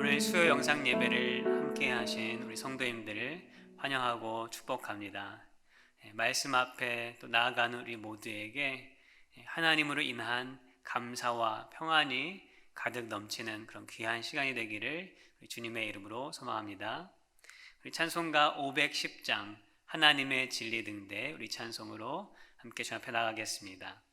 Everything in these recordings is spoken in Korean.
오늘 수요 영상 예배를 함께 하신 우리 성도님들을 환영하고 축복합니다. 말씀 앞에 또 나아가는 우리 모두에게 하나님으로 인한 감사와 평안이 가득 넘치는 그런 귀한 시간이 되기를 우리 주님의 이름으로 소망합니다. 우리 찬송가 510장 하나님의 진리 등대 우리 찬송으로 함께 주 앞에 나가겠습니다.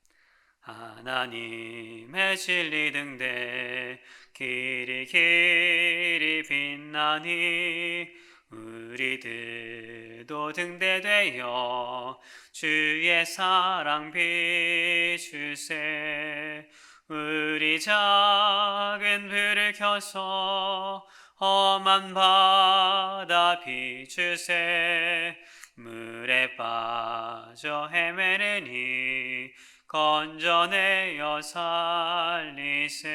하나님의 진리 등대 길이 길이 빛나니 우리들도 등대되어 주의 사랑 비추세. 우리 작은 불을 켜서 험한 바다 비추세. 물에 빠져 헤매느니 건져내어 살리세.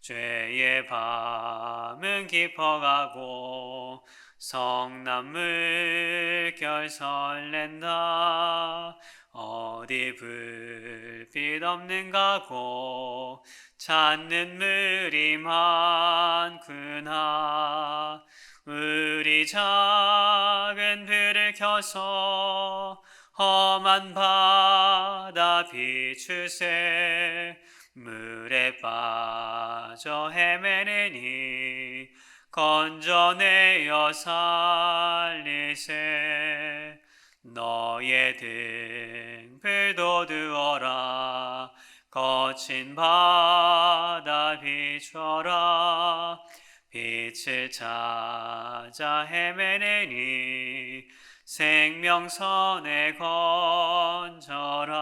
죄의 밤은 깊어가고 성난 물결 설렌다. 어디 불빛 없는가고 찾는 물이 많구나. 우리 작은 불을 켜서 험한 바다 비추세. 물에 빠져 헤매느니 건져내어 살리세. 너의 등불 돋우어라. 거친 바다 비춰라. 빛을 찾아 헤매느니 생명선에 건져라.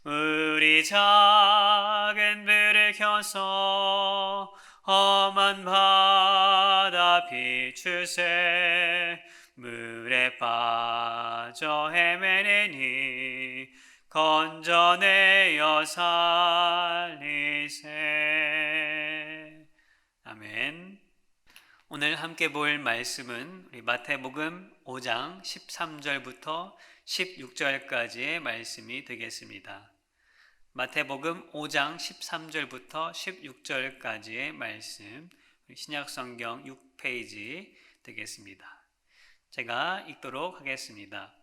우리 작은 불을 켜서 험한 바다 비추세. 물에 빠져 헤매느니 건져내어 살리세. 아멘. 오늘 함께 볼 말씀은 우리 마태복음 5장 13절부터 16절까지의 말씀이 되겠습니다. 마태복음 5장 13절부터 16절까지의 말씀, 신약성경 6페이지 되겠습니다. 제가 읽도록 하겠습니다.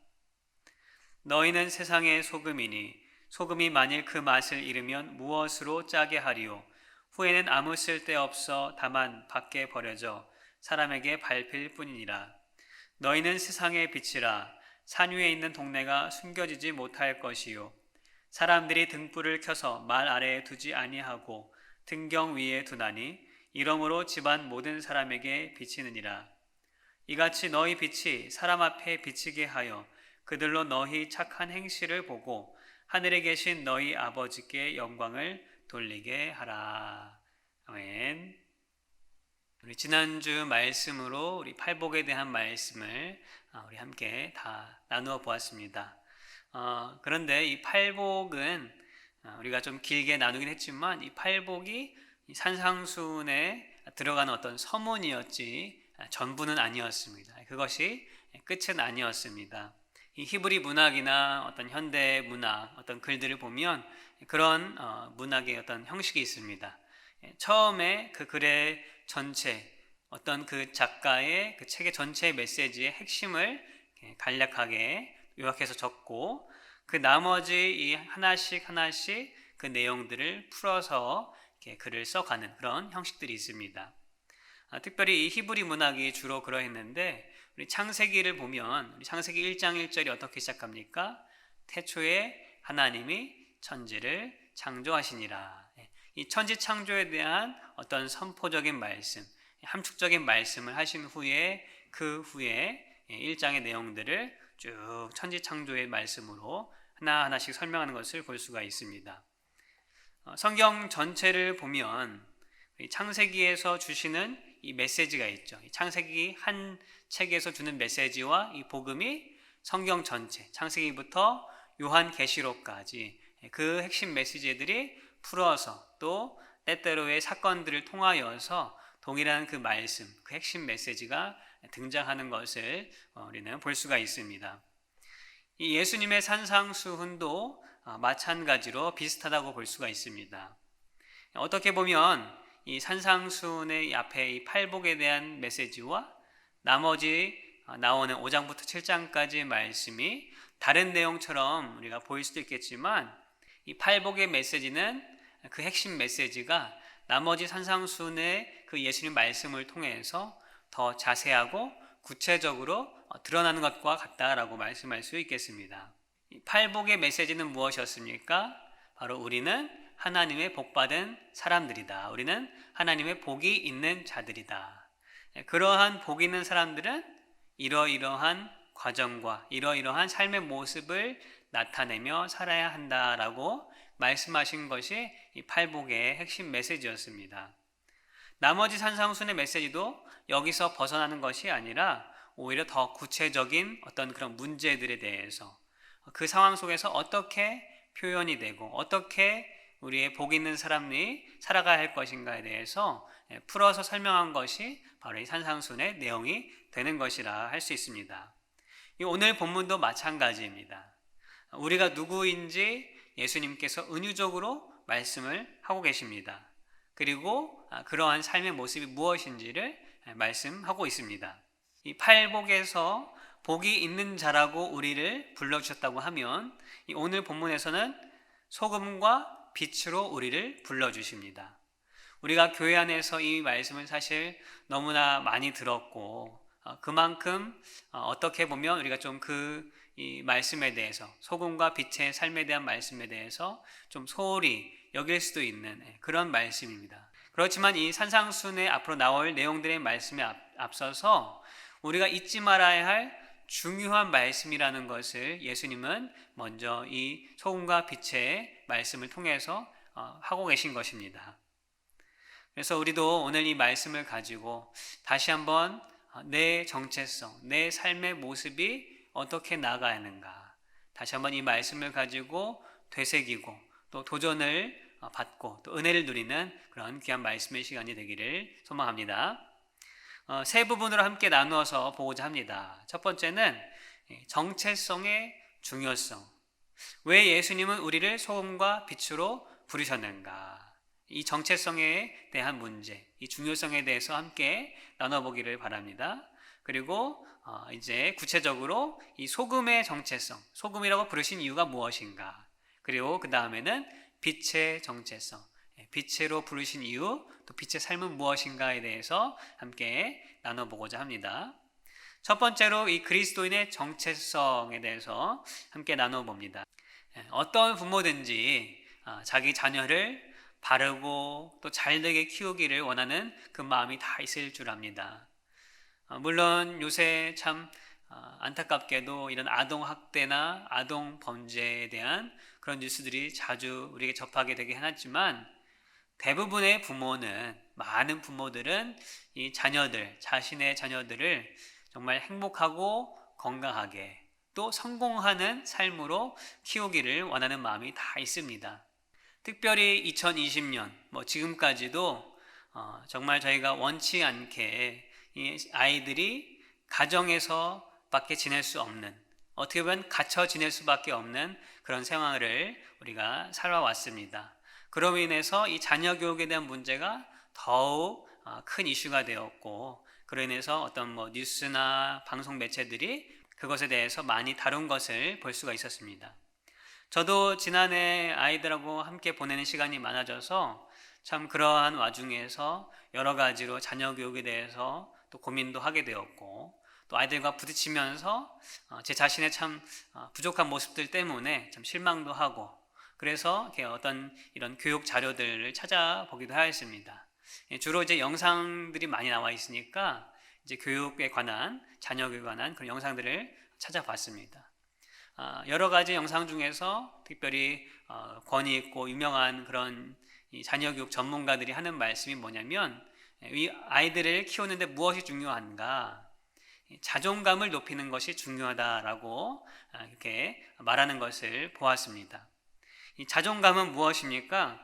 너희는 세상의 소금이니 소금이 만일 그 맛을 잃으면 무엇으로 짜게 하리요? 후에는 아무 쓸데없어 다만 밖에 버려져 사람에게 밟힐 뿐이니라. 너희는 세상의 빛이라. 산 위에 있는 동네가 숨겨지지 못할 것이요 사람들이 등불을 켜서 말 아래에 두지 아니하고 등경 위에 두나니 이러므로 집안 모든 사람에게 비치느니라. 이같이 너희 빛이 사람 앞에 비치게 하여 그들로 너희 착한 행실을 보고 하늘에 계신 너희 아버지께 영광을 돌리게 하라. 아멘. 우리 지난주 말씀으로 우리 팔복에 대한 말씀을 우리 함께 다 나누어 보았습니다. 그런데 이 팔복은 우리가 좀 길게 나누긴 했지만 이 팔복이 산상수훈에 들어가는 어떤 서문이었지 전부는 아니었습니다. 그것이 끝은 아니었습니다. 이 히브리 문학이나 어떤 현대 문학, 어떤 글들을 보면 그런 문학의 어떤 형식이 있습니다. 처음에 그 글의 전체, 어떤 그 작가의 그 책의 전체 메시지의 핵심을 간략하게 요약해서 적고 그 나머지 이 하나씩 그 내용들을 풀어서 이렇게 글을 써가는 그런 형식들이 있습니다. 특별히 이 히브리 문학이 주로 그러했는데 우리 창세기를 보면 우리 창세기 1장 1절이 어떻게 시작합니까? 태초에 하나님이 천지를 창조하시니라. 이 천지 창조에 대한 어떤 선포적인 말씀, 함축적인 말씀을 하신 후에 그 후에 1장의 내용들을 쭉 천지 창조의 말씀으로 하나하나씩 설명하는 것을 볼 수가 있습니다. 성경 전체를 보면 창세기에서 주시는 이 메시지가 있죠. 창세기 한 책에서 주는 메시지와 이 복음이 성경 전체, 창세기부터 요한계시록까지 그 핵심 메시지들이 풀어서 또 때때로의 사건들을 통하여서 동일한 그 말씀, 그 핵심 메시지가 등장하는 것을 우리는 볼 수가 있습니다. 이 예수님의 산상수훈도 마찬가지로 비슷하다고 볼 수가 있습니다. 어떻게 보면 이 산상수훈의 앞에 이 팔복에 대한 메시지와 나머지 나오는 5장부터 7장까지의 말씀이 다른 내용처럼 우리가 보일 수도 있겠지만, 이 팔복의 메시지는 그 핵심 메시지가 나머지 산상수훈의 그 예수님 말씀을 통해서 더 자세하고 구체적으로 드러나는 것과 같다라고 말씀할 수 있겠습니다. 이 팔복의 메시지는 무엇이었습니까? 바로 우리는 하나님의 복받은 사람들이다. 우리는 하나님의 복이 있는 자들이다. 그러한 복 있는 사람들은 이러이러한 과정과 이러이러한 삶의 모습을 나타내며 살아야 한다라고 말씀하신 것이 이 팔복의 핵심 메시지였습니다. 나머지 산상수훈의 메시지도 여기서 벗어나는 것이 아니라 오히려 더 구체적인 어떤 그런 문제들에 대해서, 그 상황 속에서 어떻게 표현이 되고 어떻게 우리의 복 있는 사람이 살아가야 할 것인가에 대해서 풀어서 설명한 것이 바로 이 산상수훈의 내용이 되는 것이라 할 수 있습니다. 오늘 본문도 마찬가지입니다. 우리가 누구인지 예수님께서 은유적으로 말씀을 하고 계십니다. 그리고 그러한 삶의 모습이 무엇인지를 말씀하고 있습니다. 이 팔복에서 복이 있는 자라고 우리를 불러주셨다고 하면, 이 오늘 본문에서는 소금과 빛으로 우리를 불러주십니다. 우리가 교회 안에서 이 말씀을 사실 너무나 많이 들었고, 그만큼 어떻게 보면 우리가 좀 이 말씀에 대해서, 소금과 빛의 삶에 대한 말씀에 대해서 좀 소홀히 여길 수도 있는 그런 말씀입니다. 그렇지만 이 산상수훈의 앞으로 나올 내용들의 말씀에 앞서서 우리가 잊지 말아야 할 중요한 말씀이라는 것을 예수님은 먼저 이 소금과 빛의 말씀을 통해서 하고 계신 것입니다. 그래서 우리도 오늘 이 말씀을 가지고 다시 한번 내 정체성, 내 삶의 모습이 어떻게 나아가야 하는가, 다시 한번 이 말씀을 가지고 되새기고 또 도전을 받고 또 은혜를 누리는 그런 귀한 말씀의 시간이 되기를 소망합니다. 세 부분으로 함께 나누어서 보고자 합니다. 첫 번째는 정체성의 중요성. 왜 예수님은 우리를 소금과 빛으로 부르셨는가? 이 정체성에 대한 문제, 이 중요성에 대해서 함께 나눠보기를 바랍니다. 그리고 이제 구체적으로 이 소금의 정체성, 소금이라고 부르신 이유가 무엇인가? 그리고 그 다음에는 빛의 정체성, 빛으로 부르신 이유, 또 빛의 삶은 무엇인가에 대해서 함께 나눠보고자 합니다. 첫 번째로 이 그리스도인의 정체성에 대해서 함께 나눠봅니다. 어떤 부모든지 자기 자녀를 바르고 또 잘되게 키우기를 원하는 그 마음이 다 있을 줄 압니다. 물론 요새 참 안타깝게도 이런 아동학대나 아동범죄에 대한 그런 뉴스들이 자주 우리에게 접하게 되긴 하지만, 대부분의 부모는, 많은 부모들은 이 자신의 자녀들을 정말 행복하고 건강하게 또 성공하는 삶으로 키우기를 원하는 마음이 다 있습니다. 특별히 2020년 지금까지도 정말 저희가 원치 않게 이 아이들이 가정에서 밖에 지낼 수 없는, 어떻게 보면 갇혀 지낼 수밖에 없는 그런 생활을 우리가 살아왔습니다. 그로 인해서 이 자녀 교육에 대한 문제가 더욱 큰 이슈가 되었고, 그로 인해서 어떤 뉴스나 방송 매체들이 그것에 대해서 많이 다룬 것을 볼 수가 있었습니다. 저도 지난해 아이들하고 함께 보내는 시간이 많아져서 참 그러한 와중에서 여러 가지로 자녀 교육에 대해서 또 고민도 하게 되었고, 또 아이들과 부딪히면서 제 자신의 참 부족한 모습들 때문에 참 실망도 하고, 그래서 어떤 이런 교육 자료들을 찾아보기도 하였습니다. 주로 이제 영상들이 많이 나와 있으니까 이제 교육에 관한, 자녀 교육에 관한 그런 영상들을 찾아봤습니다. 여러 가지 영상 중에서 특별히 권위 있고 유명한 그런 이 자녀 교육 전문가들이 하는 말씀이 뭐냐면, 이 아이들을 키우는데 무엇이 중요한가? 자존감을 높이는 것이 중요하다라고 이렇게 말하는 것을 보았습니다. 이 자존감은 무엇입니까?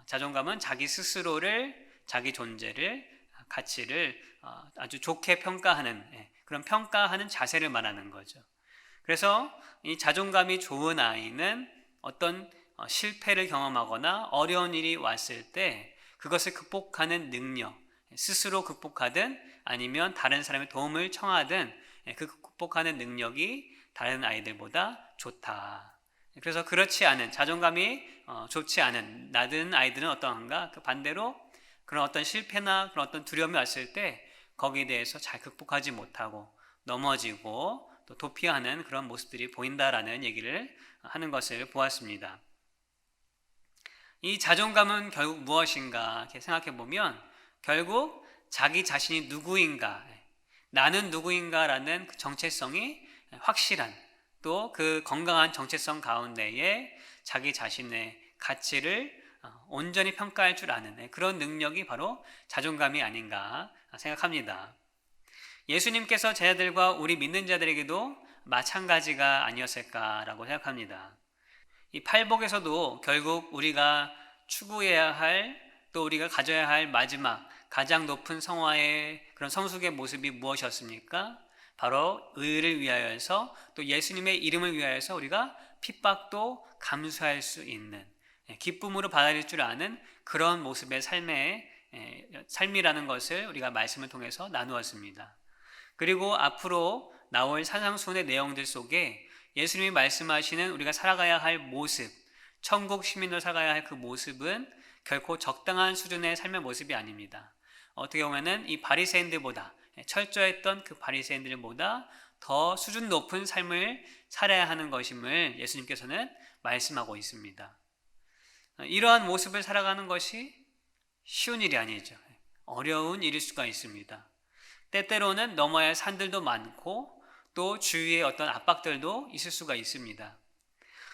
자존감은 자기 스스로를, 자기 존재를, 가치를 아주 좋게 평가하는, 그런 평가하는 자세를 말하는 거죠. 그래서 이 자존감이 좋은 아이는 어떤 실패를 경험하거나 어려운 일이 왔을 때 그것을 극복하는 능력, 스스로 극복하든 아니면 다른 사람의 도움을 청하든 그 극복하는 능력이 다른 아이들보다 좋다. 그래서 그렇지 않은, 자존감이 좋지 않은 낮은 아이들은 어떠한가? 그 반대로 그런 어떤 실패나 그런 어떤 두려움이 왔을 때 거기에 대해서 잘 극복하지 못하고 넘어지고 또 도피하는 그런 모습들이 보인다라는 얘기를 하는 것을 보았습니다. 이 자존감은 결국 무엇인가 이렇게 생각해 보면 결국 자기 자신이 누구인가, 나는 누구인가라는 그 정체성이 확실한, 또 그 건강한 정체성 가운데에 자기 자신의 가치를 온전히 평가할 줄 아는 그런 능력이 바로 자존감이 아닌가 생각합니다. 예수님께서 제자들과 우리 믿는 자들에게도 마찬가지가 아니었을까라고 생각합니다. 이 팔복에서도 결국 우리가 추구해야 할, 또 우리가 가져야 할 마지막 가장 높은 성화의 그런 성숙의 모습이 무엇이었습니까? 바로 의를 위하여서, 또 예수님의 이름을 위하여서 우리가 핍박도 감수할 수 있는, 기쁨으로 받아들일 줄 아는 그런 모습의 삶이라는 것을 우리가 말씀을 통해서 나누었습니다. 그리고 앞으로 나올 산상수훈의 내용들 속에 예수님이 말씀하시는 우리가 살아가야 할 모습, 천국 시민으로 살아가야 할 그 모습은 결코 적당한 수준의 삶의 모습이 아닙니다. 어떻게 보면은 이 바리새인들보다, 철저했던 그 바리새인들보다 더 수준 높은 삶을 살아야 하는 것임을 예수님께서는 말씀하고 있습니다. 이러한 모습을 살아가는 것이 쉬운 일이 아니죠. 어려운 일일 수가 있습니다. 때때로는 넘어야 할 산들도 많고 또 주위에 어떤 압박들도 있을 수가 있습니다.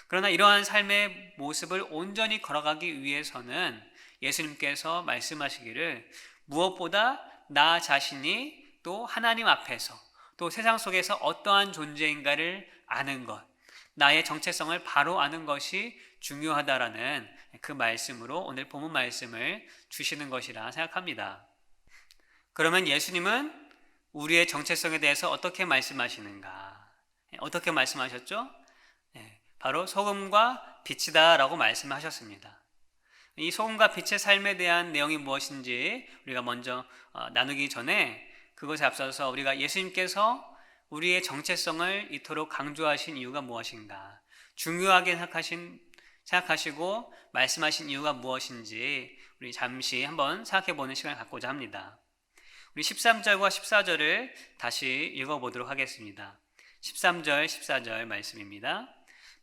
그러나 이러한 삶의 모습을 온전히 걸어가기 위해서는 예수님께서 말씀하시기를 무엇보다 나 자신이 또 하나님 앞에서 또 세상 속에서 어떠한 존재인가를 아는 것, 나의 정체성을 바로 아는 것이 중요하다라는 그 말씀으로 오늘 본문 말씀을 주시는 것이라 생각합니다. 그러면 예수님은 우리의 정체성에 대해서 어떻게 말씀하시는가? 어떻게 말씀하셨죠? 바로 소금과 빛이다 라고 말씀하셨습니다. 이 소금과 빛의 삶에 대한 내용이 무엇인지 우리가 먼저 나누기 전에 그것에 앞서서 우리가 예수님께서 우리의 정체성을 이토록 강조하신 이유가 무엇인가, 중요하게 생각하시고 말씀하신 이유가 무엇인지 우리 잠시 한번 생각해 보는 시간을 갖고자 합니다. 우리 13절과 14절을 다시 읽어보도록 하겠습니다. 13절, 14절 말씀입니다.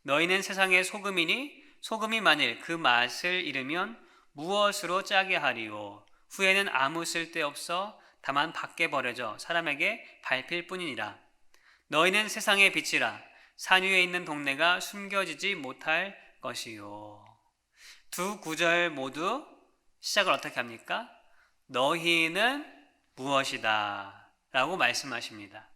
너희는 세상의 소금이니 소금이 만일 그 맛을 잃으면 무엇으로 짜게 하리요? 후에는 아무 쓸데없어 다만 밖에 버려져 사람에게 밟힐 뿐이니라. 너희는 세상의 빛이라. 산 위에 있는 동네가 숨겨지지 못할 것이요. 두 구절 모두 시작을 어떻게 합니까? 너희는 무엇이다 라고 말씀하십니다.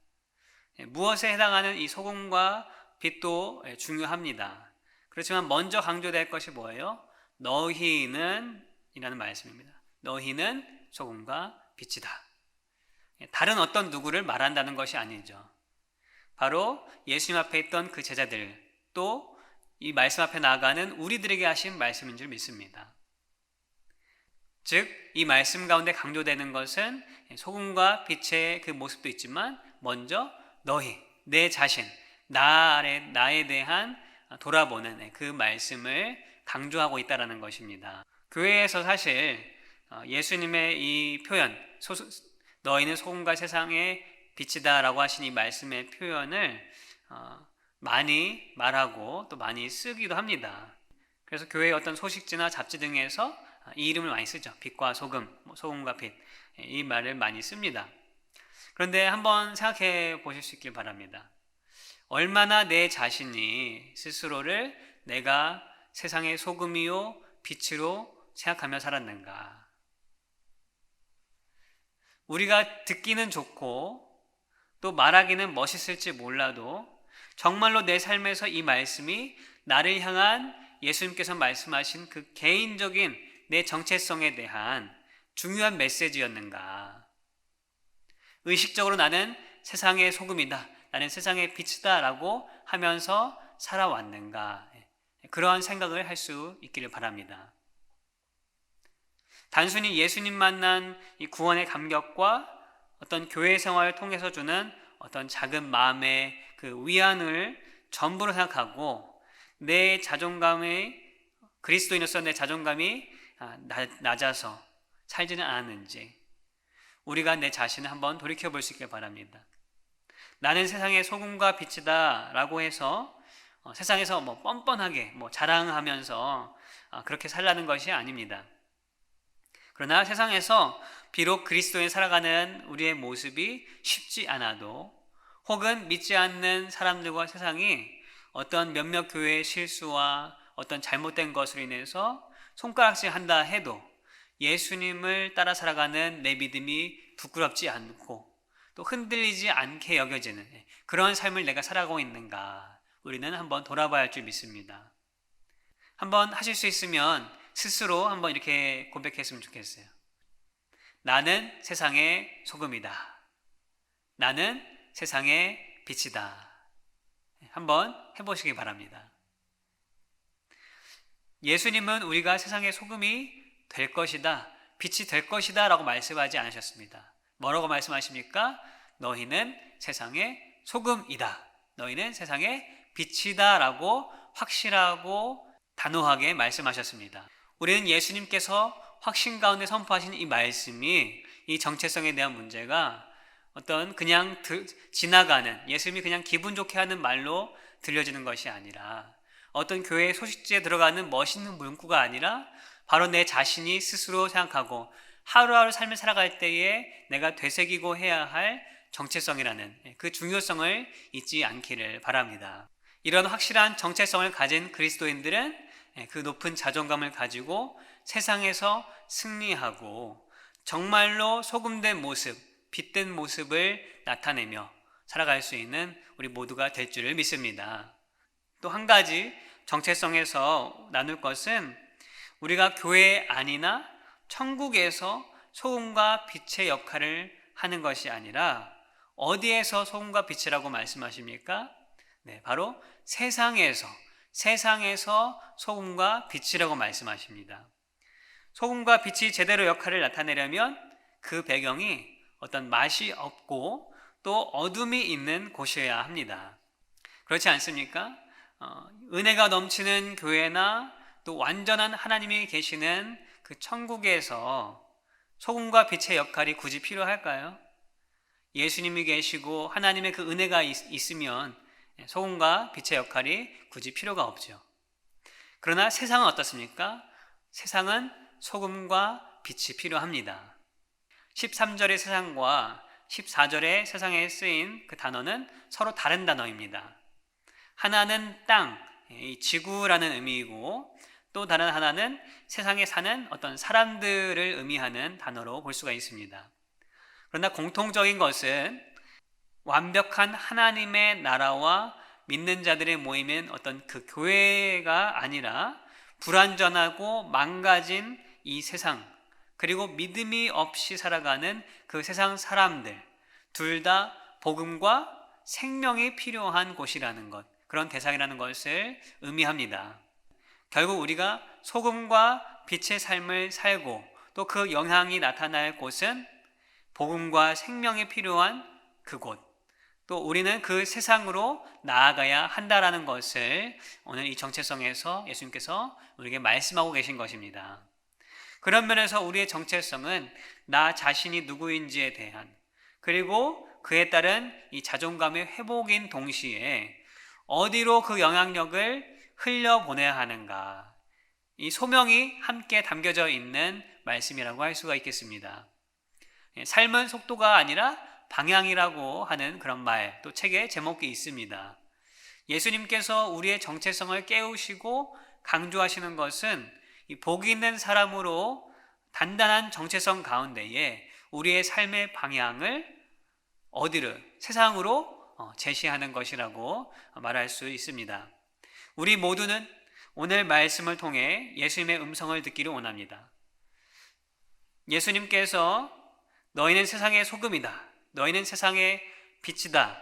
무엇에 해당하는 이 소금과 빛도 중요합니다. 그렇지만 먼저 강조될 것이 뭐예요? 너희는 이라는 말씀입니다. 너희는 소금과 빛이다. 다른 어떤 누구를 말한다는 것이 아니죠. 바로 예수님 앞에 있던 그 제자들, 또 이 말씀 앞에 나아가는 우리들에게 하신 말씀인 줄 믿습니다. 즉, 이 말씀 가운데 강조되는 것은 소금과 빛의 그 모습도 있지만 먼저 너희, 내 자신, 나에 대한 돌아보는 그 말씀을 강조하고 있다는 것입니다. 교회에서 사실 예수님의 이 표현, 너희는 소금과 세상의 빛이다 라고 하신 이 말씀의 표현을 많이 말하고 또 많이 쓰기도 합니다. 그래서 교회의 어떤 소식지나 잡지 등에서 이 이름을 많이 쓰죠. 빛과 소금, 소금과 빛, 이 말을 많이 씁니다. 그런데 한번 생각해 보실 수 있길 바랍니다. 얼마나 내 자신이 스스로를 내가 세상의 소금이요 빛으로 생각하며 살았는가. 우리가 듣기는 좋고 또 말하기는 멋있을지 몰라도 정말로 내 삶에서 이 말씀이 나를 향한 예수님께서 말씀하신 그 개인적인 내 정체성에 대한 중요한 메시지였는가. 의식적으로 나는 세상의 소금이다, 나는 세상의 빛이다 라고 하면서 살아왔는가. 그러한 생각을 할 수 있기를 바랍니다. 단순히 예수님 만난 이 구원의 감격과 어떤 교회 생활을 통해서 주는 어떤 작은 마음의 그 위안을 전부로 생각하고 내 자존감의 그리스도인으로서 내 자존감이 낮아서 살지는 않았는지 우리가 내 자신을 한번 돌이켜 볼 수 있길 바랍니다. 나는 세상의 소금과 빛이다 라고 해서 세상에서 뻔뻔하게 자랑하면서 그렇게 살라는 것이 아닙니다. 그러나 세상에서 비록 그리스도인 살아가는 우리의 모습이 쉽지 않아도 혹은 믿지 않는 사람들과 세상이 어떤 몇몇 교회의 실수와 어떤 잘못된 것으로 인해서 손가락질 한다 해도 예수님을 따라 살아가는 내 믿음이 부끄럽지 않고 또 흔들리지 않게 여겨지는 그런 삶을 내가 살아가고 있는가 우리는 한번 돌아봐야 할 줄 믿습니다. 한번 하실 수 있으면 스스로 한번 이렇게 고백했으면 좋겠어요. 나는 세상의 소금이다. 나는 세상의 빛이다. 한번 해보시기 바랍니다. 예수님은 우리가 세상의 소금이 될 것이다, 빛이 될 것이다 라고 말씀하지 않으셨습니다. 뭐라고 말씀하십니까? 너희는 세상의 소금이다. 너희는 세상의 빛이다 라고 확실하고 단호하게 말씀하셨습니다. 우리는 예수님께서 확신 가운데 선포하신 이 말씀이 이 정체성에 대한 문제가 어떤 그냥 지나가는 예수님이 그냥 기분 좋게 하는 말로 들려지는 것이 아니라 어떤 교회의 소식지에 들어가는 멋있는 문구가 아니라 바로 내 자신이 스스로 생각하고 하루하루 삶을 살아갈 때에 내가 되새기고 해야 할 정체성이라는 그 중요성을 잊지 않기를 바랍니다. 이런 확실한 정체성을 가진 그리스도인들은 그 높은 자존감을 가지고 세상에서 승리하고 정말로 소금된 모습, 빛된 모습을 나타내며 살아갈 수 있는 우리 모두가 될 줄을 믿습니다. 또 한 가지 정체성에서 나눌 것은 우리가 교회 안이나 천국에서 소금과 빛의 역할을 하는 것이 아니라 어디에서 소금과 빛이라고 말씀하십니까? 네, 바로 세상에서 소금과 빛이라고 말씀하십니다. 소금과 빛이 제대로 역할을 나타내려면 그 배경이 어떤 맛이 없고 또 어둠이 있는 곳이어야 합니다. 그렇지 않습니까? 은혜가 넘치는 교회나 또 완전한 하나님이 계시는 그 천국에서 소금과 빛의 역할이 굳이 필요할까요? 예수님이 계시고 하나님의 그 은혜가 있으면 소금과 빛의 역할이 굳이 필요가 없죠. 그러나 세상은 어떻습니까? 세상은 소금과 빛이 필요합니다. 13절의 세상과 14절의 세상에 쓰인 그 단어는 서로 다른 단어입니다. 하나는 땅, 지구라는 의미이고 또 다른 하나는 세상에 사는 어떤 사람들을 의미하는 단어로 볼 수가 있습니다. 그러나 공통적인 것은 완벽한 하나님의 나라와 믿는 자들의 모임인 어떤 그 교회가 아니라 불완전하고 망가진 이 세상, 그리고 믿음이 없이 살아가는 그 세상 사람들, 둘 다 복음과 생명이 필요한 곳이라는 것, 그런 대상이라는 것을 의미합니다. 결국 우리가 소금과 빛의 삶을 살고 또 그 영향이 나타날 곳은 복음과 생명이 필요한 그곳, 또 우리는 그 세상으로 나아가야 한다라는 것을 오늘 이 정체성에서 예수님께서 우리에게 말씀하고 계신 것입니다. 그런 면에서 우리의 정체성은 나 자신이 누구인지에 대한, 그리고 그에 따른 이 자존감의 회복인 동시에 어디로 그 영향력을 흘려보내야 하는가, 이 소명이 함께 담겨져 있는 말씀이라고 할 수가 있겠습니다. 삶은 속도가 아니라 방향이라고 하는 그런 말, 또 책에 제목이 있습니다. 예수님께서 우리의 정체성을 깨우시고 강조하시는 것은 이 복이 있는 사람으로 단단한 정체성 가운데에 우리의 삶의 방향을 어디를, 세상으로 제시하는 것이라고 말할 수 있습니다. 우리 모두는 오늘 말씀을 통해 예수님의 음성을 듣기를 원합니다. 예수님께서 너희는 세상의 소금이다, 너희는 세상의 빛이다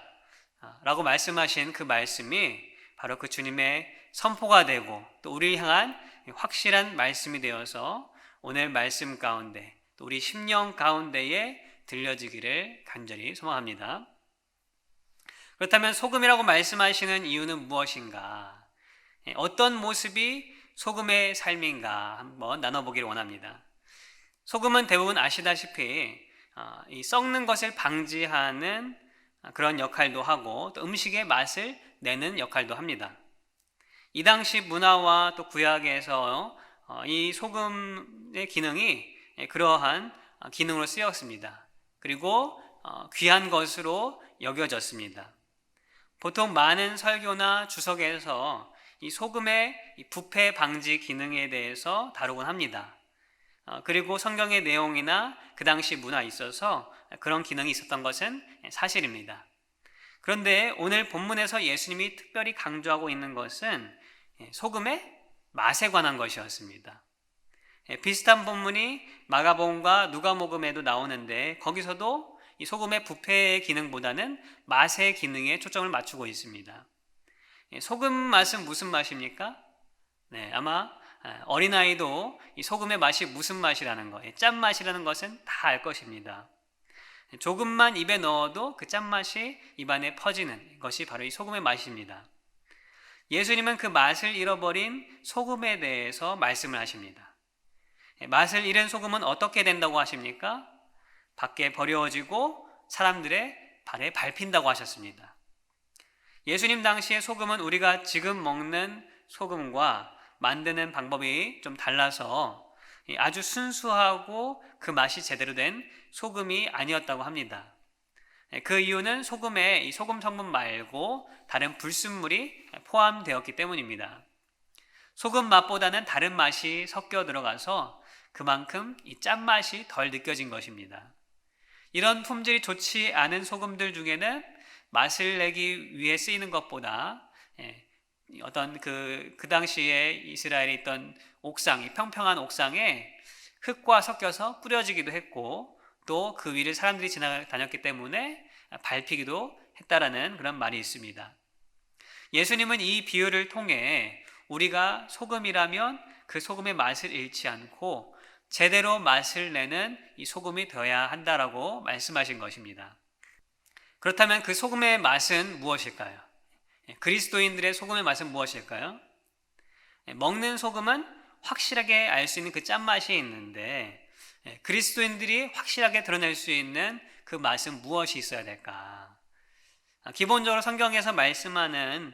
라고 말씀하신 그 말씀이 바로 그 주님의 선포가 되고 또 우리를 향한 확실한 말씀이 되어서 오늘 말씀 가운데 또 우리 심령 가운데에 들려지기를 간절히 소망합니다. 그렇다면 소금이라고 말씀하시는 이유는 무엇인가? 어떤 모습이 소금의 삶인가 한번 나눠보기를 원합니다. 소금은 대부분 아시다시피 이 썩는 것을 방지하는 그런 역할도 하고 또 음식의 맛을 내는 역할도 합니다. 이 당시 문화와 또 구약에서 이 소금의 기능이 그러한 기능으로 쓰였습니다. 그리고 귀한 것으로 여겨졌습니다. 보통 많은 설교나 주석에서 이 소금의 부패 방지 기능에 대해서 다루곤 합니다. 그리고 성경의 내용이나 그 당시 문화에 있어서 그런 기능이 있었던 것은 사실입니다. 그런데 오늘 본문에서 예수님이 특별히 강조하고 있는 것은 소금의 맛에 관한 것이었습니다. 비슷한 본문이 마가복음과 누가복음에도 나오는데 거기서도 이 소금의 부패의 기능보다는 맛의 기능에 초점을 맞추고 있습니다. 소금 맛은 무슨 맛입니까? 아마 어린아이도 이 소금의 맛이 무슨 맛이라는 거, 짠맛이라는 것은 다 알 것입니다. 조금만 입에 넣어도 그 짠맛이 입안에 퍼지는 것이 바로 이 소금의 맛입니다. 예수님은 그 맛을 잃어버린 소금에 대해서 말씀을 하십니다. 맛을 잃은 소금은 어떻게 된다고 하십니까? 밖에 버려지고 사람들의 발에 밟힌다고 하셨습니다. 예수님 당시의 소금은 우리가 지금 먹는 소금과 만드는 방법이 좀 달라서 아주 순수하고 그 맛이 제대로 된 소금이 아니었다고 합니다. 그 이유는 소금에 이 소금 성분 말고 다른 불순물이 포함되었기 때문입니다. 소금 맛보다는 다른 맛이 섞여 들어가서 그만큼 이 짠맛이 덜 느껴진 것입니다. 이런 품질이 좋지 않은 소금들 중에는 맛을 내기 위해 쓰이는 것보다 어떤 그 당시에 이스라엘에 있던 옥상, 이 평평한 옥상에 흙과 섞여서 뿌려지기도 했고 또 그 위를 사람들이 지나다녔기 때문에 밟히기도 했다라는 그런 말이 있습니다. 예수님은 이 비유를 통해 우리가 소금이라면 그 소금의 맛을 잃지 않고 제대로 맛을 내는 이 소금이 되어야 한다라고 말씀하신 것입니다. 그렇다면 그 소금의 맛은 무엇일까요? 그리스도인들의 소금의 맛은 무엇일까요? 먹는 소금은 확실하게 알 수 있는 그 짠맛이 있는데 그리스도인들이 확실하게 드러낼 수 있는 그 맛은 무엇이 있어야 될까? 기본적으로 성경에서 말씀하는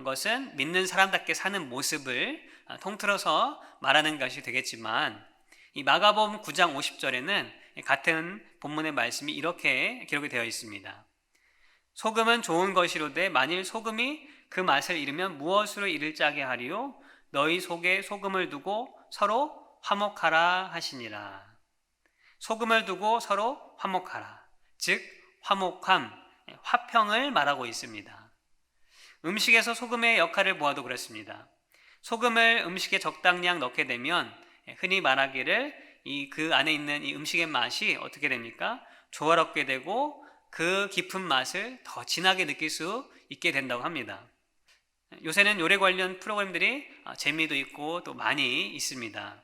것은 믿는 사람답게 사는 모습을 통틀어서 말하는 것이 되겠지만 이 마가복음 9장 50절에는 같은 본문의 말씀이 이렇게 기록이 되어 있습니다. 소금은 좋은 것이로되 만일 소금이 그 맛을 잃으면 무엇으로 이를 짜게 하리요? 너희 속에 소금을 두고 서로 화목하라 하시니라. 소금을 두고 서로 화목하라. 즉 화목함, 화평을 말하고 있습니다. 음식에서 소금의 역할을 보아도 그렇습니다. 소금을 음식에 적당량 넣게 되면 흔히 말하기를 그 안에 있는 이 음식의 맛이 어떻게 됩니까? 조화롭게 되고 그 깊은 맛을 더 진하게 느낄 수 있게 된다고 합니다. 요새는 요리 관련 프로그램들이 재미도 있고 또 많이 있습니다.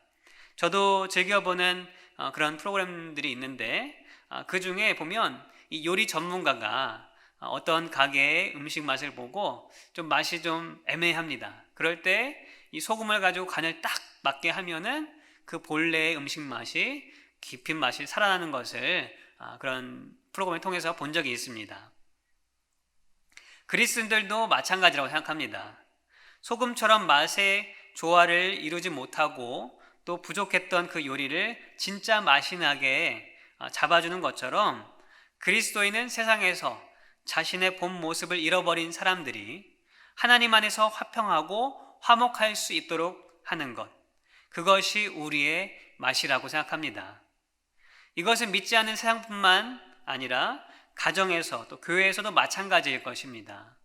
저도 즐겨보는 그런 프로그램들이 있는데 그 중에 보면 이 요리 전문가가 어떤 가게의 음식 맛을 보고 좀 맛이 좀 애매합니다. 그럴 때 이 소금을 가지고 간을 딱 맞게 하면은 그 본래의 음식 맛이 깊은 맛이 살아나는 것을 그런 프로그램을 통해서 본 적이 있습니다. 그리스도인들도 마찬가지라고 생각합니다. 소금처럼 맛의 조화를 이루지 못하고 또 부족했던 그 요리를 진짜 맛이 나게 잡아주는 것처럼 그리스도인은 세상에서 자신의 본 모습을 잃어버린 사람들이 하나님 안에서 화평하고 화목할 수 있도록 하는 것, 그것이 우리의 맛이라고 생각합니다. 이것은 믿지 않는 세상뿐만 아니라 가정에서 또 교회에서도 마찬가지일 것입니다.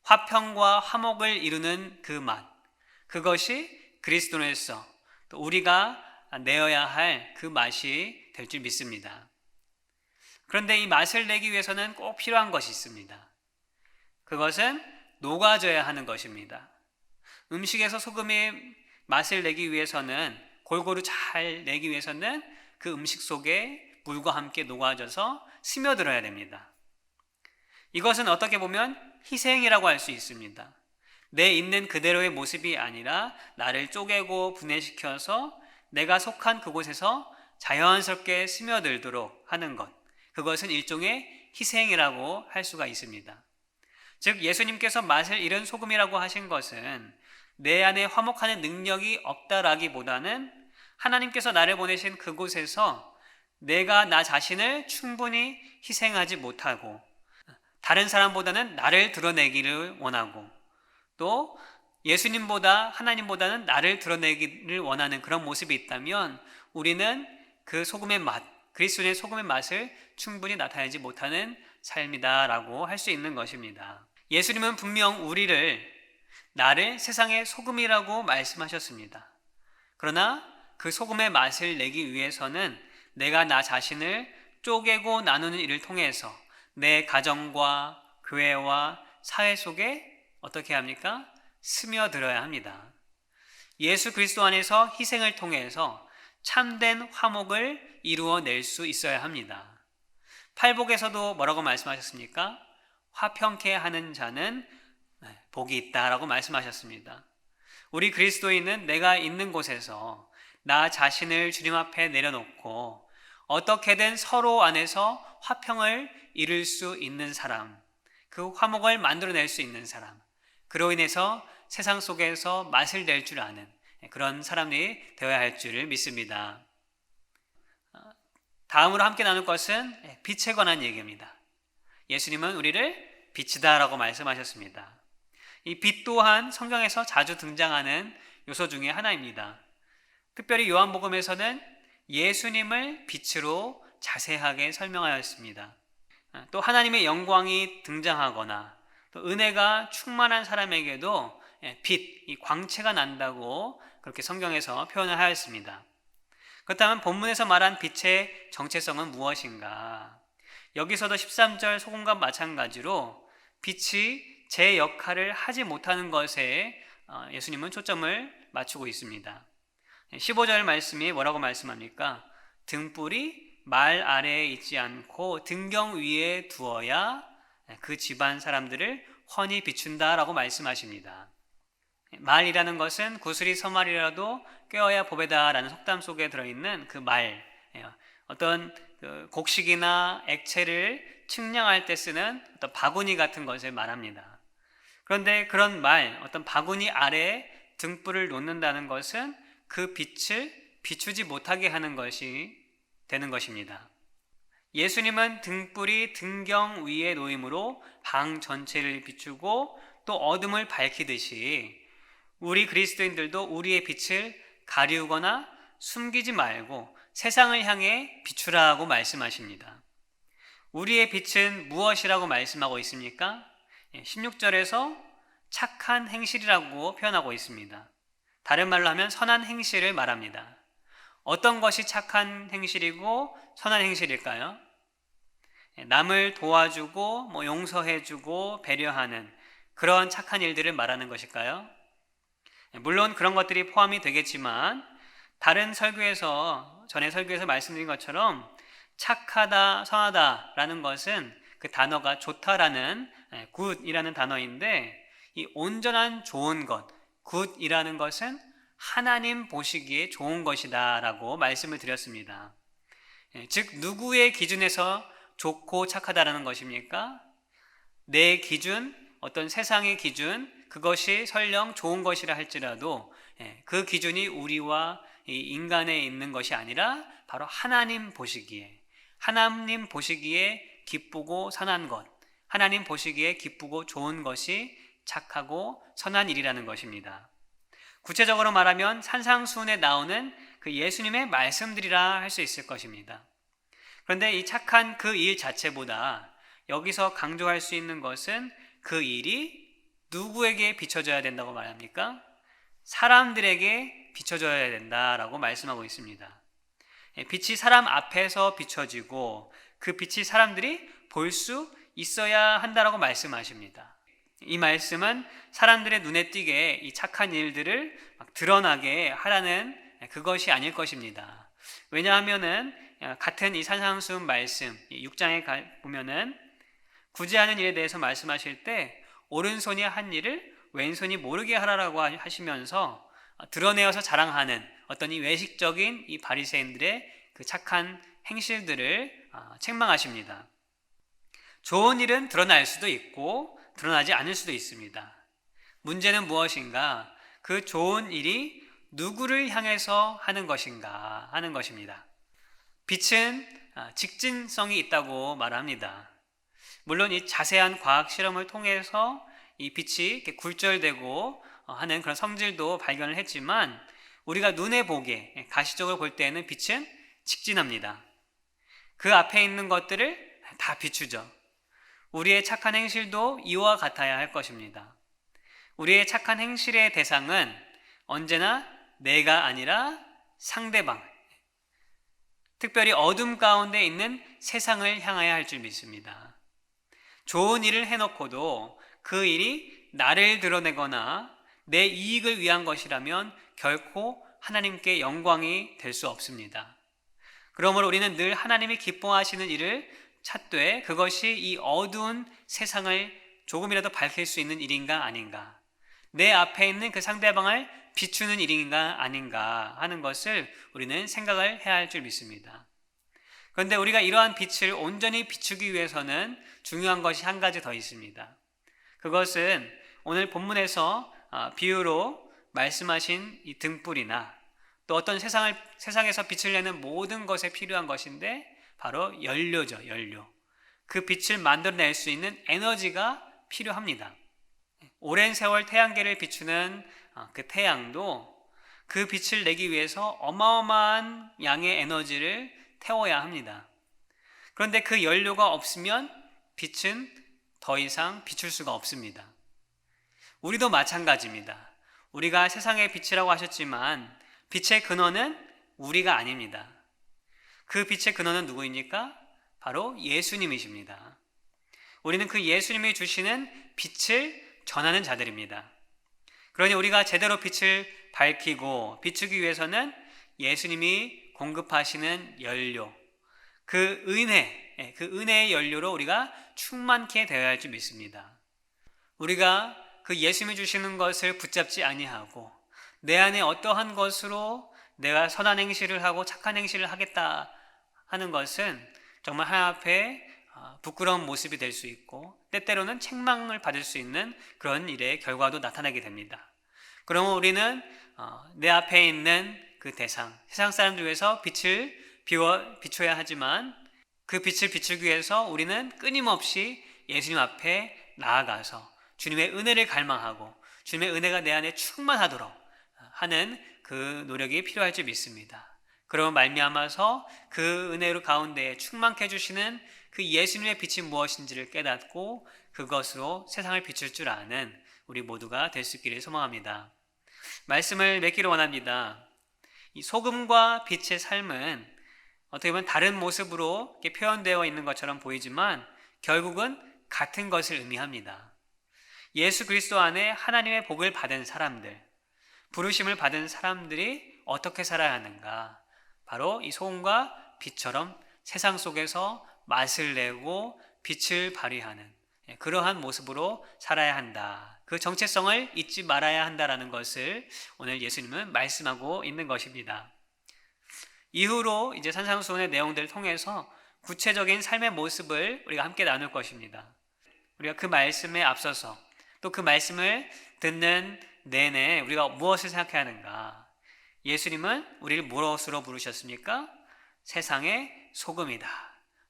화평과 화목을 이루는 그 맛, 그것이 그리스도인에서 또 우리가 내어야 할 그 맛이 될 줄 믿습니다. 그런데 이 맛을 내기 위해서는 꼭 필요한 것이 있습니다. 그것은 녹아져야 하는 것입니다. 음식에서 소금의 맛을 내기 위해서는 골고루 잘 내기 위해서는 그 음식 속에 물과 함께 녹아져서 스며들어야 됩니다. 이것은 어떻게 보면 희생이라고 할 수 있습니다. 내 있는 그대로의 모습이 아니라 나를 쪼개고 분해시켜서 내가 속한 그곳에서 자연스럽게 스며들도록 하는 것, 그것은 일종의 희생이라고 할 수가 있습니다. 즉 예수님께서 맛을 잃은 소금이라고 하신 것은 내 안에 화목하는 능력이 없다라기보다는 하나님께서 나를 보내신 그곳에서 내가 나 자신을 충분히 희생하지 못하고 다른 사람보다는 나를 드러내기를 원하고 또 예수님보다 하나님보다는 나를 드러내기를 원하는 그런 모습이 있다면 우리는 그 소금의 맛, 그리스도의 소금의 맛을 충분히 나타내지 못하는 삶이다라고 할 수 있는 것입니다. 예수님은 분명 나를 세상의 소금이라고 말씀하셨습니다. 그러나 그 소금의 맛을 내기 위해서는 내가 나 자신을 쪼개고 나누는 일을 통해서 내 가정과 교회와 사회 속에 어떻게 합니까? 스며들어야 합니다. 예수 그리스도 안에서 희생을 통해서 참된 화목을 이루어낼 수 있어야 합니다. 팔복에서도 뭐라고 말씀하셨습니까? 화평케 하는 자는 복이 있다라고 말씀하셨습니다. 우리 그리스도인은 내가 있는 곳에서 나 자신을 주님 앞에 내려놓고 어떻게든 서로 안에서 화평을 이룰 수 있는 사람, 그 화목을 만들어낼 수 있는 사람, 그로 인해서 세상 속에서 맛을 낼 줄 아는 그런 사람이 되어야 할 줄을 믿습니다. 다음으로 함께 나눌 것은 빛에 관한 얘기입니다. 예수님은 우리를 빛이다라고 말씀하셨습니다. 이 빛 또한 성경에서 자주 등장하는 요소 중에 하나입니다. 특별히 요한복음에서는 예수님을 빛으로 자세하게 설명하였습니다. 또 하나님의 영광이 등장하거나 또 은혜가 충만한 사람에게도 빛, 이 광채가 난다고 그렇게 성경에서 표현을 하였습니다. 그렇다면 본문에서 말한 빛의 정체성은 무엇인가? 여기서도 13절 소금과 마찬가지로 빛이 제 역할을 하지 못하는 것에 예수님은 초점을 맞추고 있습니다. 15절 말씀이 뭐라고 말씀합니까? 등불이 말 아래에 있지 않고 등경 위에 두어야 그 집안 사람들을 훤히 비춘다라고 말씀하십니다. 말이라는 것은 구슬이 서말이라도 꿰어야 보배다라는 속담 속에 들어있는 그 말, 어떤 곡식이나 액체를 측량할 때 쓰는 어떤 바구니 같은 것을 말합니다. 그런데 그런 어떤 바구니 아래에 등불을 놓는다는 것은 그 빛을 비추지 못하게 하는 것이 되는 것입니다. 예수님은 등불이 등경 위에 놓임으로 방 전체를 비추고 또 어둠을 밝히듯이 우리 그리스도인들도 우리의 빛을 가리우거나 숨기지 말고 세상을 향해 비추라고 말씀하십니다. 우리의 빛은 무엇이라고 말씀하고 있습니까? 16절에서 착한 행실이라고 표현하고 있습니다. 다른 말로 하면 선한 행실을 말합니다. 어떤 것이 착한 행실이고 선한 행실일까요? 남을 도와주고 용서해주고 배려하는 그런 착한 일들을 말하는 것일까요? 물론 그런 것들이 포함이 되겠지만 다른 설교에서 전에 설교에서 말씀드린 것처럼 착하다, 선하다라는 것은 그 단어가 좋다라는 굿이라는 단어인데 이 온전한 좋은 것, 굿이라는 것은 하나님 보시기에 좋은 것이다 라고 말씀을 드렸습니다. 즉 누구의 기준에서 좋고 착하다라는 것입니까? 내 기준, 어떤 세상의 기준, 그것이 설령 좋은 것이라 할지라도 그 기준이 우리와 이 인간에 있는 것이 아니라 바로 하나님 보시기에 기쁘고 선한 것, 하나님 보시기에 기쁘고 좋은 것이 착하고 선한 일이라는 것입니다. 구체적으로 말하면 산상수훈에 나오는 그 예수님의 말씀들이라 할 수 있을 것입니다. 그런데 이 착한 그 일 자체보다 여기서 강조할 수 있는 것은 그 일이 누구에게 비춰져야 된다고 말합니까? 사람들에게 비춰져야 된다라고 말씀하고 있습니다. 빛이 사람 앞에서 비춰지고 그 빛이 사람들이 볼 수 있어야 한다라고 말씀하십니다. 이 말씀은 사람들의 눈에 띄게 이 착한 일들을 막 드러나게 하라는 그것이 아닐 것입니다. 왜냐하면은 같은 이 산상수훈 말씀 6장에 보면은 구제하는 일에 대해서 말씀하실 때 오른손이 한 일을 왼손이 모르게 하라라고 하시면서 드러내어서 자랑하는 어떤 이 외식적인 이 바리새인들의 그 착한 행실들을 책망하십니다. 좋은 일은 드러날 수도 있고 드러나지 않을 수도 있습니다. 문제는 무엇인가? 그 좋은 일이 누구를 향해서 하는 것인가 하는 것입니다. 빛은 직진성이 있다고 말합니다. 물론 이 자세한 과학 실험을 통해서 이 빛이 이렇게 굴절되고 하는 그런 성질도 발견을 했지만 우리가 눈에 보게 가시적으로 볼 때에는 빛은 직진합니다. 그 앞에 있는 것들을 다 비추죠. 우리의 착한 행실도 이와 같아야 할 것입니다. 우리의 착한 행실의 대상은 언제나 내가 아니라 상대방, 특별히 어둠 가운데 있는 세상을 향하여 할 줄 믿습니다. 좋은 일을 해놓고도 그 일이 나를 드러내거나 내 이익을 위한 것이라면 결코 하나님께 영광이 될 수 없습니다. 그러므로 우리는 늘 하나님이 기뻐하시는 일을 찾되 그것이 이 어두운 세상을 조금이라도 밝힐 수 있는 일인가 아닌가, 내 앞에 있는 그 상대방을 비추는 일인가 아닌가 하는 것을 우리는 생각을 해야 할 줄 믿습니다. 그런데 우리가 이러한 빛을 온전히 비추기 위해서는 중요한 것이 한 가지 더 있습니다. 그것은 오늘 본문에서 비유로 말씀하신 이 등불이나 또 어떤 세상에서 빛을 내는 모든 것에 필요한 것인데 바로 연료죠, 연료. 그 빛을 만들어낼 수 있는 에너지가 필요합니다. 오랜 세월 태양계를 비추는 그 태양도 그 빛을 내기 위해서 어마어마한 양의 에너지를 태워야 합니다. 그런데 그 연료가 없으면 빛은 더 이상 비출 수가 없습니다. 우리도 마찬가지입니다. 우리가 세상의 빛이라고 하셨지만 빛의 근원은 우리가 아닙니다. 그 빛의 근원은 누구입니까? 바로 예수님이십니다. 우리는 그 예수님이 주시는 빛을 전하는 자들입니다. 그러니 우리가 제대로 빛을 밝히고 비추기 위해서는 예수님이 공급하시는 연료, 그 은혜의 연료로 우리가 충만케 되어야 할 줄 믿습니다. 우리가 그 예수님이 주시는 것을 붙잡지 아니하고 내 안에 어떠한 것으로 내가 선한 행실을 하고 착한 행실을 하겠다 하는 것은 정말 하나님 앞에 부끄러운 모습이 될 수 있고 때때로는 책망을 받을 수 있는 그런 일의 결과도 나타나게 됩니다. 그러면 우리는 내 앞에 있는 그 대상, 세상 사람들 위해서 빛을 비춰야 하지만 그 빛을 비추기 위해서 우리는 끊임없이 예수님 앞에 나아가서 주님의 은혜를 갈망하고 주님의 은혜가 내 안에 충만하도록 하는 그 노력이 필요할 줄 믿습니다. 그러고 말미암아서 그 은혜로 가운데 충만케 해주시는 그 예수님의 빛이 무엇인지를 깨닫고 그것으로 세상을 비출 줄 아는 우리 모두가 될 수 있기를 소망합니다. 말씀을 맺기를 원합니다. 이 소금과 빛의 삶은 어떻게 보면 다른 모습으로 표현되어 있는 것처럼 보이지만 결국은 같은 것을 의미합니다. 예수 그리스도 안에 하나님의 복을 받은 사람들, 부르심을 받은 사람들이 어떻게 살아야 하는가? 바로 이 소금과 빛처럼 세상 속에서 맛을 내고 빛을 발휘하는 그러한 모습으로 살아야 한다. 그 정체성을 잊지 말아야 한다라는 것을 오늘 예수님은 말씀하고 있는 것입니다. 이후로 이제 산상수훈의 내용들을 통해서 구체적인 삶의 모습을 우리가 함께 나눌 것입니다. 우리가 그 말씀에 앞서서 또 그 말씀을 듣는 내내 우리가 무엇을 생각해야 하는가? 예수님은 우리를 무엇으로 부르셨습니까? 세상의 소금이다.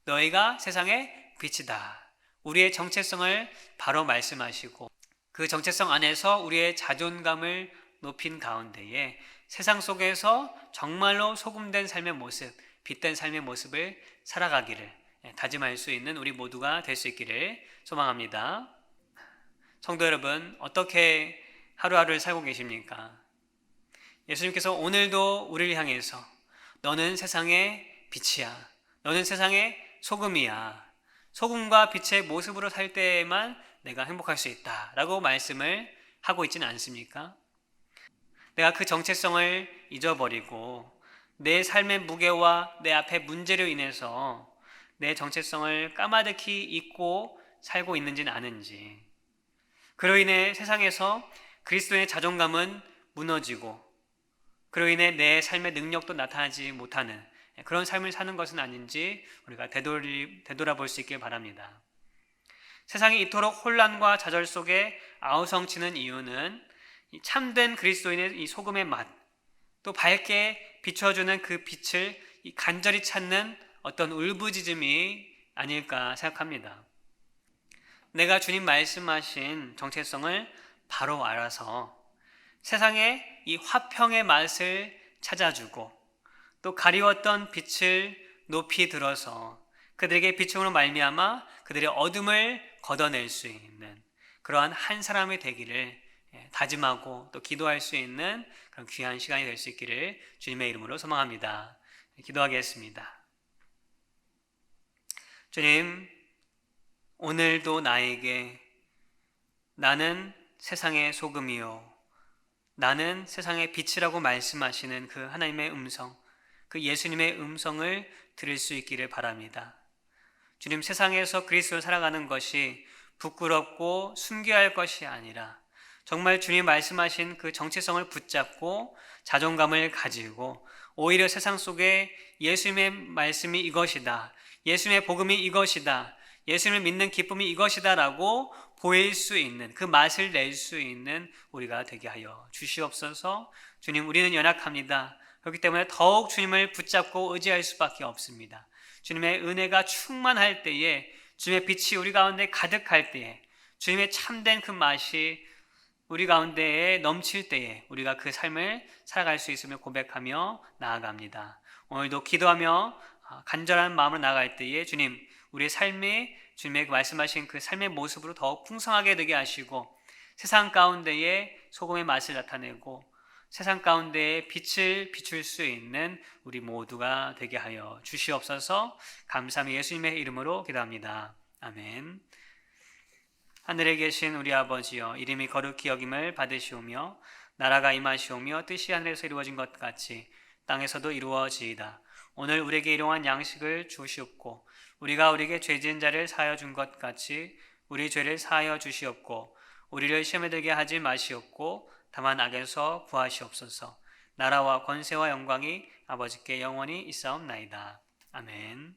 너희가 세상의 빛이다. 우리의 정체성을 바로 말씀하시고 그 정체성 안에서 우리의 자존감을 높인 가운데에 세상 속에서 정말로 소금된 삶의 모습, 빛된 삶의 모습을 살아가기를 다짐할 수 있는 우리 모두가 될 수 있기를 소망합니다. 성도 여러분, 어떻게 하루하루를 살고 계십니까? 예수님께서 오늘도 우리를 향해서 너는 세상의 빛이야. 너는 세상의 소금이야. 소금과 빛의 모습으로 살 때에만 내가 행복할 수 있다 라고 말씀을 하고 있지는 않습니까? 내가 그 정체성을 잊어버리고 내 삶의 무게와 내 앞의 문제로 인해서 내 정체성을 까마득히 잊고 살고 있는지는 아는지, 그로 인해 세상에서 그리스도인의 자존감은 무너지고 그로 인해 내 삶의 능력도 나타나지 못하는 그런 삶을 사는 것은 아닌지 우리가 되돌아볼 수 있길 바랍니다. 세상이 이토록 혼란과 좌절 속에 아우성치는 이유는 참된 그리스도인의 이 소금의 맛, 또 밝게 비춰주는 그 빛을 간절히 찾는 어떤 울부짖음이 아닐까 생각합니다. 내가 주님 말씀하신 정체성을 바로 알아서 세상에 이 화평의 맛을 찾아주고 또 가리웠던 빛을 높이 들어서 그들에게 비춤으로 말미암아 그들의 어둠을 걷어낼 수 있는 그러한 한 사람이 되기를 다짐하고 또 기도할 수 있는 그런 귀한 시간이 될 수 있기를 주님의 이름으로 소망합니다. 기도하겠습니다. 주님, 오늘도 나에게 나는 세상의 소금이요 나는 세상의 빛이라고 말씀하시는 그 하나님의 음성, 그 예수님의 음성을 들을 수 있기를 바랍니다. 주님, 세상에서 그리스도를 살아가는 것이 부끄럽고 숨겨야 할 것이 아니라 정말 주님 말씀하신 그 정체성을 붙잡고 자존감을 가지고 오히려 세상 속에 예수님의 말씀이 이것이다, 예수님의 복음이 이것이다, 예수님을 믿는 기쁨이 이것이다 라고 보일 수 있는 그 맛을 낼 수 있는 우리가 되게 하여 주시옵소서. 주님, 우리는 연약합니다. 그렇기 때문에 더욱 주님을 붙잡고 의지할 수밖에 없습니다. 주님의 은혜가 충만할 때에, 주님의 빛이 우리 가운데 가득할 때에, 주님의 참된 그 맛이 우리 가운데에 넘칠 때에 우리가 그 삶을 살아갈 수 있음을 고백하며 나아갑니다. 오늘도 기도하며 간절한 마음으로 나아갈 때에 주님, 우리의 삶이 주님의 말씀하신 그 삶의 모습으로 더욱 풍성하게 되게 하시고 세상 가운데에 소금의 맛을 나타내고 세상 가운데에 빛을 비출 수 있는 우리 모두가 되게 하여 주시옵소서. 감사하며 예수님의 이름으로 기도합니다. 아멘. 하늘에 계신 우리 아버지여, 이름이 거룩히 여김을 받으시오며 나라가 임하시오며 뜻이 하늘에서 이루어진 것 같이 땅에서도 이루어지이다. 오늘 우리에게 일용할 양식을 주시옵고 우리가 우리에게 죄 지은 자를 사하여 준 것 같이 우리 죄를 사하여 주시옵고 우리를 시험에 들게 하지 마시옵고 다만 악에서 구하시옵소서. 나라와 권세와 영광이 아버지께 영원히 있사옵나이다. 아멘.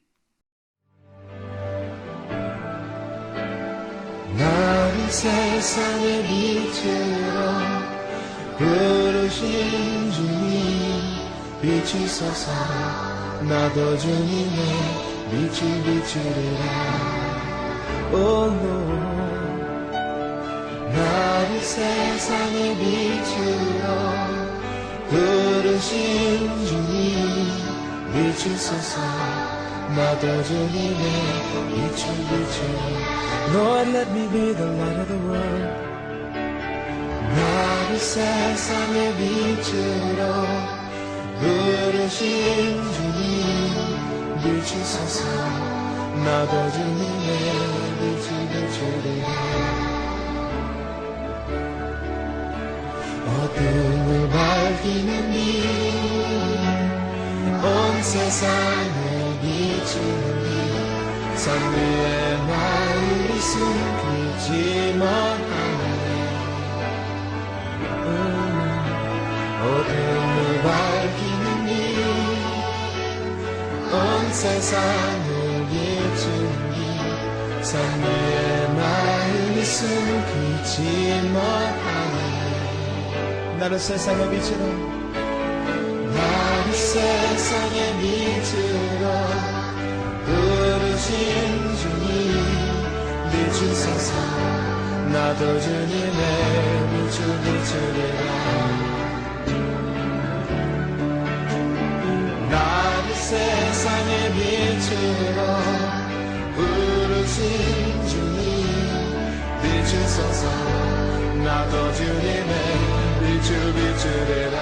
나를 세상의 빛으로 부르신 주님 비추소서. 나도 주님의 빛을 비추리라. Oh Lord, 나를 세상의 빛으로 부르신 주님 비추소서. 나도 주님의 빛을 비추리라. Lord, let me be the light of the world. 나를 세상의 빛으로 부르신 주님 비추소서. 나도 주님의 빛을 비추리라. 어둠을 밝히는 빛, 온 세상을 비추는 빛, 산 위에 나를 숨기지 못하네. 어둠을 밝히는 빛, 온 세상을 비추는 빛, 산 위에 나를 숨기지 못하네. 나를 세상의 빛으로, 나를 세상의 빛으로 부르신 주님 비추소서. 나도 주님의 빛을 비추리라. 나를 세상의 빛으로 부르신 주님 비추소서. 나도 주님의 빛을 비추리라.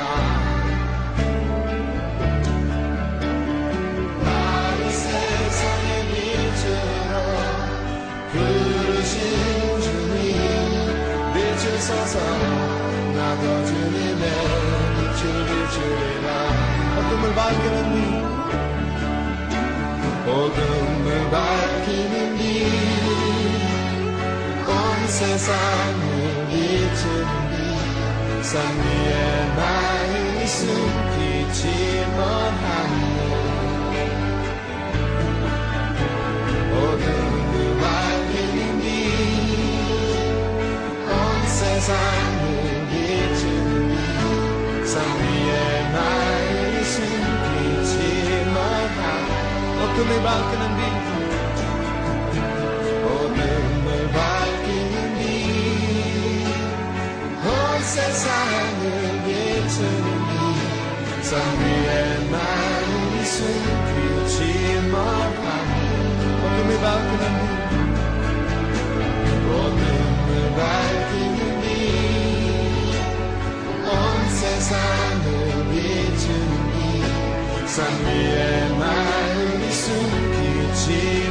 부르신 주님 비추소서. 나도 주님의 빛을 비추리라. 어둠을 밝히는 빛 어둠을 밝히는 빛 온 세상을 비추는 빛 산 위에 나의 숨기지 못하네. 어둠을 밝히는 빛 온 세상을 비추는 빛 산 위에 나의 숨기지 못하네. 어둠을 밝히는 빛 어둠을 밝히는 빛 온 세상을 비추는 빛 산 위에 나의 숨기지 못하네. 어둠을 밝히는 빛 어둠을 밝히는 빛 온 세상을 비추는 빛 산 위에 나의 숨기지